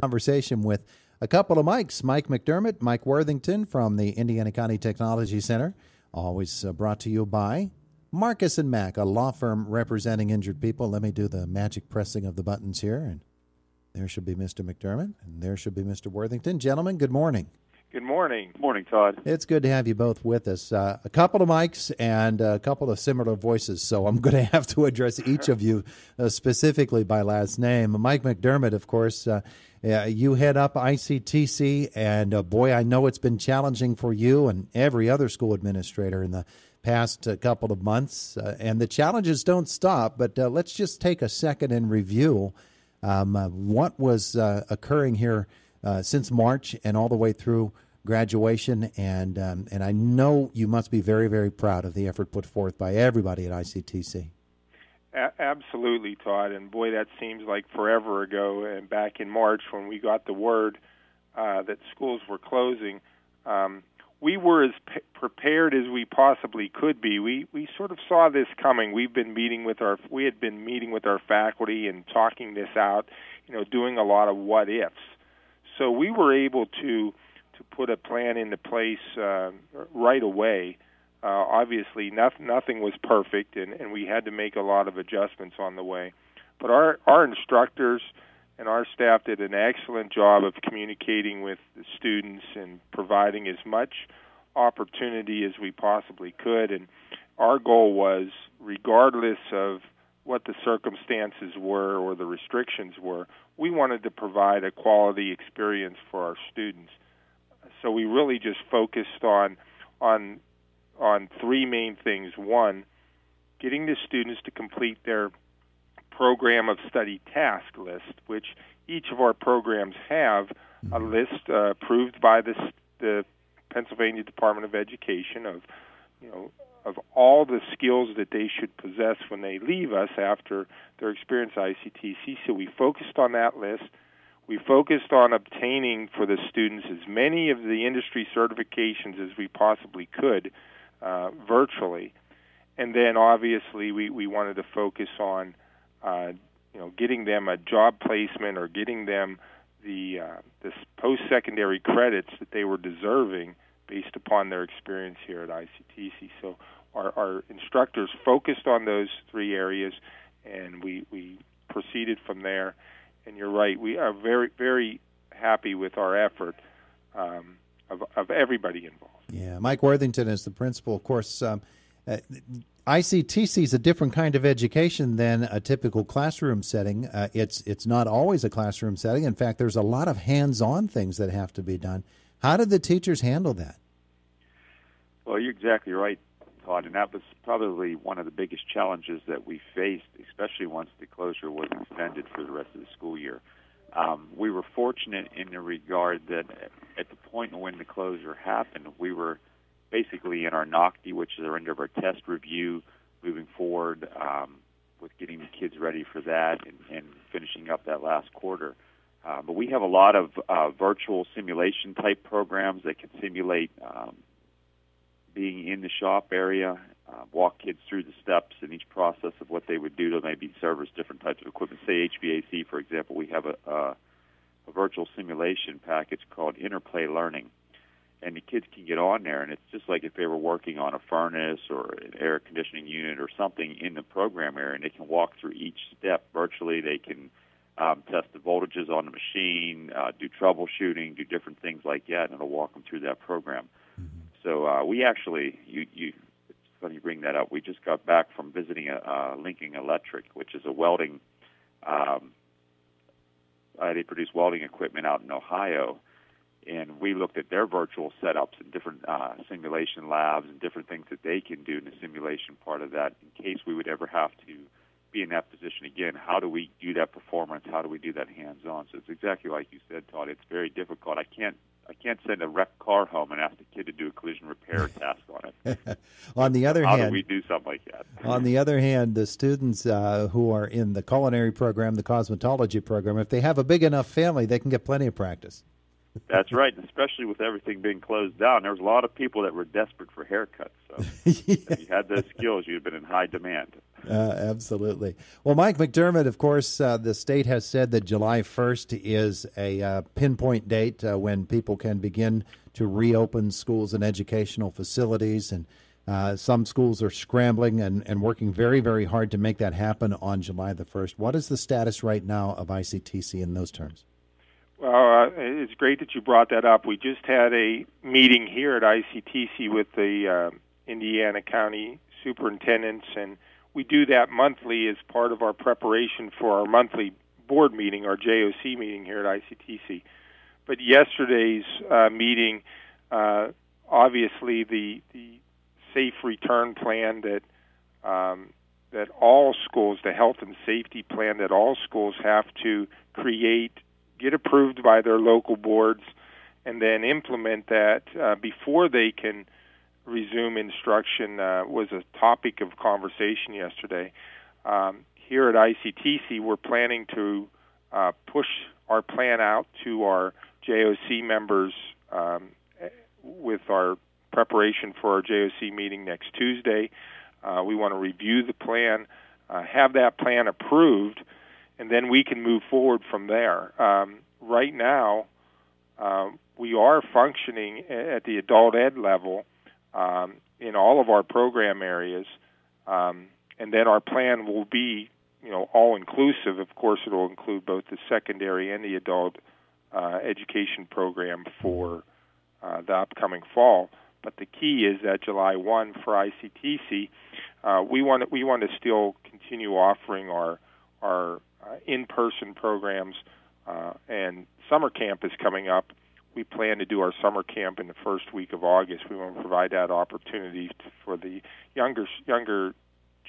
Conversation with a couple of Mikes, Mike McDermott, Mike Worthington from the Indiana County Technology Center, always brought to you by Marcus & Mack, a law firm representing injured people. Let me do the magic pressing of the buttons here, and there should be Mr. McDermott, and there should be Mr. Worthington. Gentlemen, good morning. Good morning. Good morning, Todd. It's good to have you both with us. A couple of mics and a couple of similar voices, so I'm going to have to address each of you specifically by last name. Mike McDermott, of course, you head up ICTC, and boy, I know it's been challenging for you and every other school administrator in the past couple of months, and the challenges don't stop, but let's just take a second and review what was occurring here since March and all the way through graduation, and I know you must be very, very proud of the effort put forth by everybody at ICTC. Absolutely, Todd, and boy, that seems like forever ago, and back in March when we got the word that schools were closing, we were as prepared as we possibly could be. We sort of saw this coming. We had been meeting with our faculty and talking this out, doing a lot of what ifs. So we were able to put a plan into place right away. Obviously, nothing was perfect, and we had to make a lot of adjustments on the way. But our instructors and our staff did an excellent job of communicating with the students and providing as much opportunity as we possibly could. And our goal was, regardless of what the circumstances were or the restrictions were, we wanted to provide a quality experience for our students. So we really just focused on three main things. One, getting the students to complete their program of study task list, which each of our programs have a list approved by the Pennsylvania Department of Education of all the skills that they should possess when they leave us after their experience at ICTC. So we focused on that list. We focused on obtaining for the students as many of the industry certifications as we possibly could virtually. And then obviously we wanted to focus on getting them a job placement or getting them this post-secondary credits that they were deserving based upon their experience here at ICTC. So our instructors focused on those three areas, and we proceeded from there. And you're right, we are very, very happy with our effort of everybody involved. Yeah, Mike Worthington is the principal. Of course, ICTC is a different kind of education than a typical classroom setting. It's not always a classroom setting. In fact, there's a lot of hands-on things that have to be done. How did the teachers handle that? Well, you're exactly right, Todd, and that was probably one of the biggest challenges that we faced, especially once the closure was extended for the rest of the school year. We were fortunate in the regard that at the point when the closure happened, we were basically in our NOCTI, which is our end of our test review, moving forward with getting the kids ready for that and finishing up that last quarter. But we have a lot of virtual simulation-type programs that can simulate being in the shop area, walk kids through the steps in each process of what they would do to maybe service different types of equipment. Say HVAC, for example, we have a virtual simulation package called Interplay Learning. And the kids can get on there, and it's just like if they were working on a furnace or an air conditioning unit or something in the program area, and they can walk through each step virtually. They can test the voltages on the machine, do troubleshooting, do different things like that, and it'll walk them through that program. Mm-hmm. So we actually, it's funny you bring that up. We just got back from visiting Lincoln Electric, which is a welding, they produce welding equipment out in Ohio. And we looked at their virtual setups and different simulation labs and different things that they can do in the simulation part of that in case we would ever have to be in that position again. How do we do that performance? How do we do that hands-on? So it's exactly like you said, Todd. It's very difficult. I can't send a wrecked car home and ask the kid to do a collision repair task on it. On the other hand, how do we do something like that? On the other hand, the students who are in the culinary program, the cosmetology program, if they have a big enough family, they can get plenty of practice. That's right, and especially with everything being closed down, there was a lot of people that were desperate for haircuts. So if you had those skills, you'd have been in high demand. Absolutely. Well, Mike McDermott, of course, the state has said that July 1st is a pinpoint date when people can begin to reopen schools and educational facilities, and some schools are scrambling and working very, very hard to make that happen on July the 1st. What is the status right now of ICTC in those terms? Well, it's great that you brought that up. We just had a meeting here at ICTC with the Indiana County superintendents, and we do that monthly as part of our preparation for our monthly board meeting, our JOC meeting here at ICTC. But yesterday's meeting, obviously the safe return plan that all schools, the health and safety plan that all schools have to create, get approved by their local boards, and then implement that before they can resume instruction was a topic of conversation yesterday. Here at ICTC, we're planning to push our plan out to our JOC members with our preparation for our JOC meeting next Tuesday. We want to review the plan, have that plan approved, and then we can move forward from there. Right now, we are functioning at the adult ed level in all of our program areas, and then our plan will be, all-inclusive. Of course, it will include both the secondary and the adult education program for the upcoming fall. But the key is that July 1 for ICTC, we want to still continue offering our in-person programs, and summer camp is coming up. We plan to do our summer camp in the first week of August. We want to provide that opportunity for the younger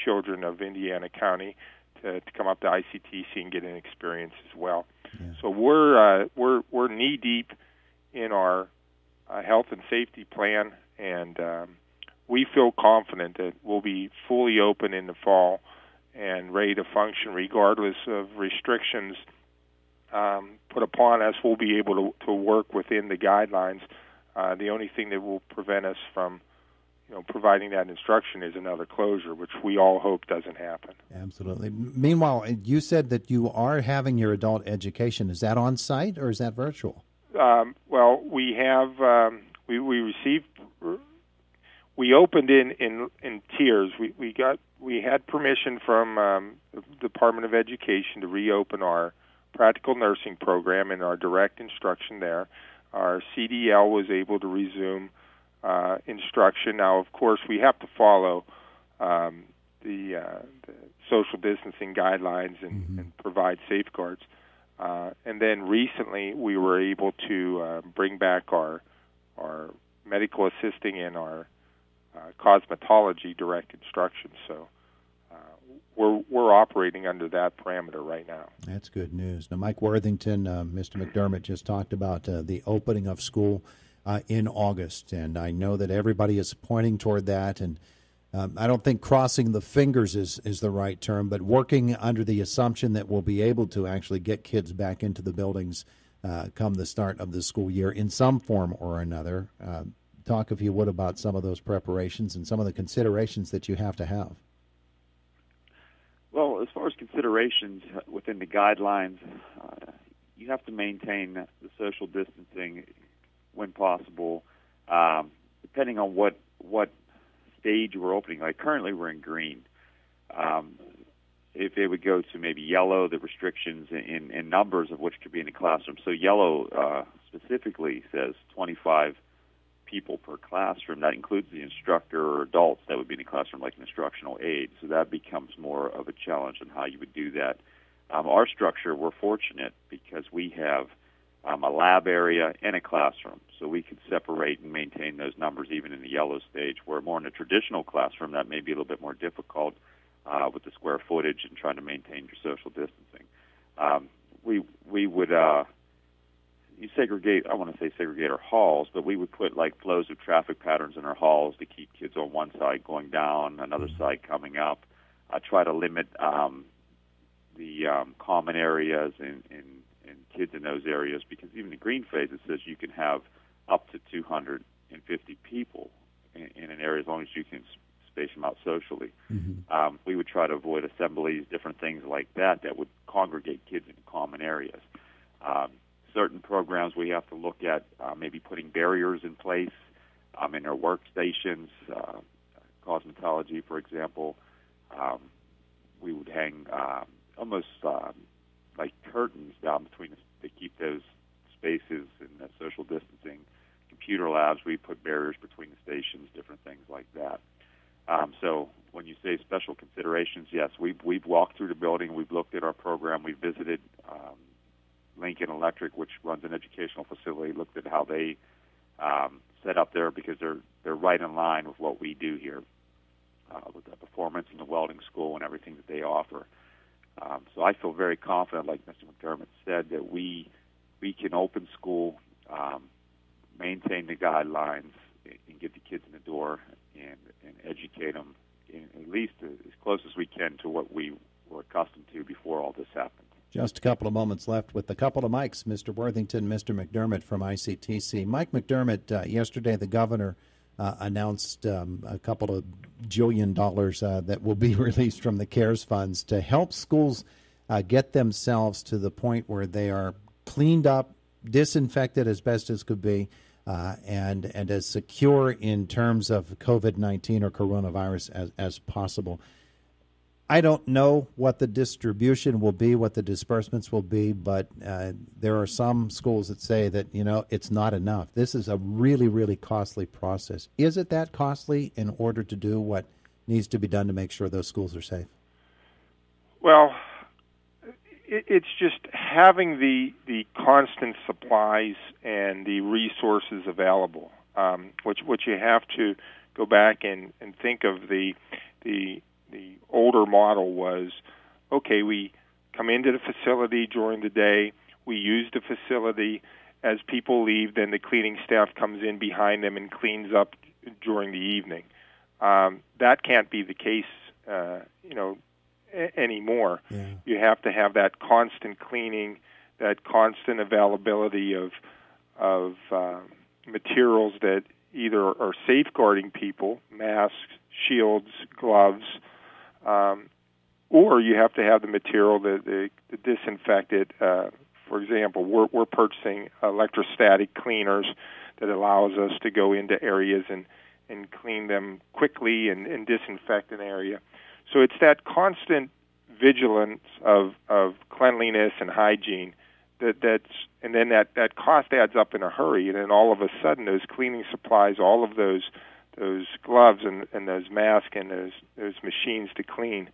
children of Indiana County to come up to ICTC and get an experience as well. Yeah. So we're knee deep in our health and safety plan, and we feel confident that we'll be fully open in the fall and ready to function regardless of restrictions put upon us. We'll be able to work within the guidelines. The only thing that will prevent us from providing that instruction is another closure, which we all hope doesn't happen. Absolutely. Meanwhile, you said that you are having your adult education. Is that on site or is that virtual? Well, we have we opened in tiers. We had permission from the Department of Education to reopen our practical nursing program and our direct instruction there. Our CDL was able to resume instruction. Now, of course, we have to follow the social distancing guidelines and provide safeguards. And then recently, we were able to bring back our medical assisting and our cosmetology direct instruction. So we're operating under that parameter right now. That's good news. Now, Mike Worthington, Mr. McDermott just talked about the opening of school in August, and I know that everybody is pointing toward that, and I don't think crossing the fingers is the right term, but working under the assumption that we'll be able to actually get kids back into the buildings come the start of the school year in some form or another. Talk, if you would, about some of those preparations and some of the considerations that you have to have. Well, as far as considerations within the guidelines, you have to maintain the social distancing when possible, depending on what stage we're opening. Like currently we're in green. If it would go to maybe yellow, the restrictions in numbers of which could be in a classroom. So yellow specifically says 25 people per classroom. That includes the instructor or adults that would be in the classroom, like an instructional aide. So that becomes more of a challenge on how you would do that. Our structure, we're fortunate because we have a lab area and a classroom, so we could separate and maintain those numbers even in the yellow stage, where more in a traditional classroom that may be a little bit more difficult with the square footage and trying to maintain your social distancing. We would you segregate, I want to say segregate our halls, but we would put like flows of traffic patterns in our halls to keep kids on one side going down, another side coming up. Try to limit the common areas and kids in those areas, because even the green phase, it says you can have up to 250 people in an area as long as you can space them out socially. Mm-hmm. We would try to avoid assemblies, different things like that would congregate kids in common areas. Certain programs we have to look at maybe putting barriers in place in their workstations. Cosmetology, for example, we would hang almost like curtains down between us to keep those spaces and social distancing. Computer labs, we put barriers between the stations, different things like that. So when you say special considerations, yes, we've walked through the building, we've looked at our program, we've visited Lincoln Electric, which runs an educational facility, looked at how they set up there, because they're right in line with what we do here with the performance in the welding school and everything that they offer. So I feel very confident, like Mr. McDermott said, that we can open school, maintain the guidelines, and get the kids in the door and educate them at least as close as we can to what we were accustomed to before all this happened. Just a couple of moments left with a couple of mics, Mr. Worthington, Mr. McDermott from ICTC. Mike McDermott, yesterday the governor announced a couple of $1 jillion that will be released from the CARES funds to help schools get themselves to the point where they are cleaned up, disinfected as best as could be, and as secure in terms of COVID-19 or coronavirus as possible. I don't know what the distribution will be, what the disbursements will be, but there are some schools that say that, it's not enough. This is a really, really costly process. Is it that costly in order to do what needs to be done to make sure those schools are safe? Well, it's just having the constant supplies and the resources available, which you have to go back and think of the older model was, okay, we come into the facility during the day, we use the facility. As people leave, then the cleaning staff comes in behind them and cleans up during the evening. That can't be the case, anymore. Yeah. You have to have that constant cleaning, that constant availability of materials that either are safeguarding people, masks, shields, gloves, or you have to have the material that disinfected. For example, we're purchasing electrostatic cleaners that allows us to go into areas and clean them quickly and disinfect an area. So it's that constant vigilance of cleanliness and hygiene and then that cost adds up in a hurry, and then all of a sudden those cleaning supplies, all of those gloves and those masks and those machines to clean,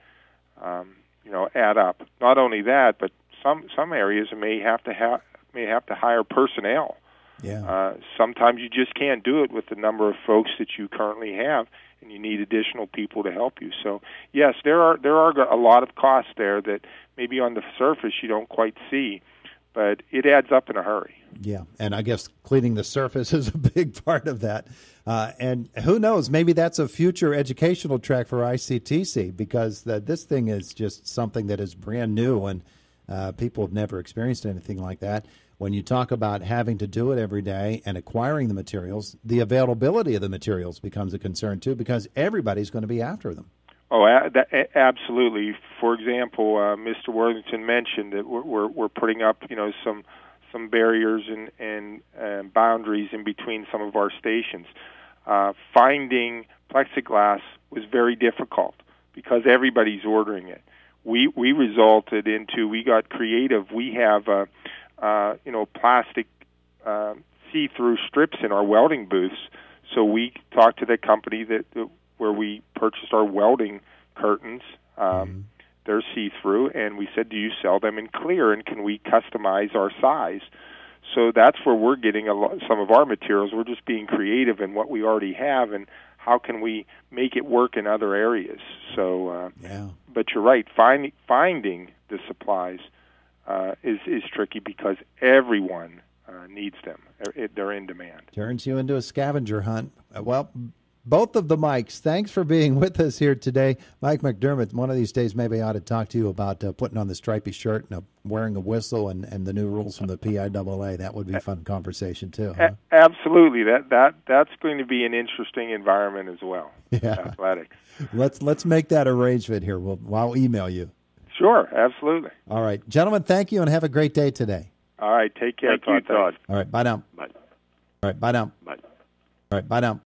add up. Not only that, but some areas may have to hire personnel. Yeah. Sometimes you just can't do it with the number of folks that you currently have, and you need additional people to help you. So yes, there are a lot of costs there that maybe on the surface you don't quite see, but it adds up in a hurry. Yeah, and I guess cleaning the surface is a big part of that. And who knows, maybe that's a future educational track for ICTC, because this thing is just something that is brand new, and people have never experienced anything like that. When you talk about having to do it every day and acquiring the materials, the availability of the materials becomes a concern too, because everybody's going to be after them. Oh, absolutely. For example, Mr. Worthington mentioned that we're putting up, some barriers and boundaries in between some of our stations. Finding plexiglass was very difficult because everybody's ordering it. We got creative. We have plastic see-through strips in our welding booths. So we talked to the company where we purchased our welding curtains. They're see-through, and we said, do you sell them in clear, and can we customize our size? So that's where we're getting some of our materials. We're just being creative in what we already have, and how can we make it work in other areas. So, But you're right, finding the supplies is tricky because everyone needs them. They're in demand. Turns you into a scavenger hunt. Well, both of the Mikes, thanks for being with us here today. Mike McDermott, one of these days maybe I ought to talk to you about putting on the stripy shirt and wearing a whistle and the new rules from the PIAA. That would be a fun conversation too. Huh? Absolutely. That's going to be an interesting environment as well. Yeah. Athletics. Let's make that arrangement here. I'll email you. Sure, absolutely. All right. Gentlemen, thank you and have a great day today. All right, take care. Thank you, Todd. All right, bye now. Bye. All right, bye now. Bye. All right, bye now.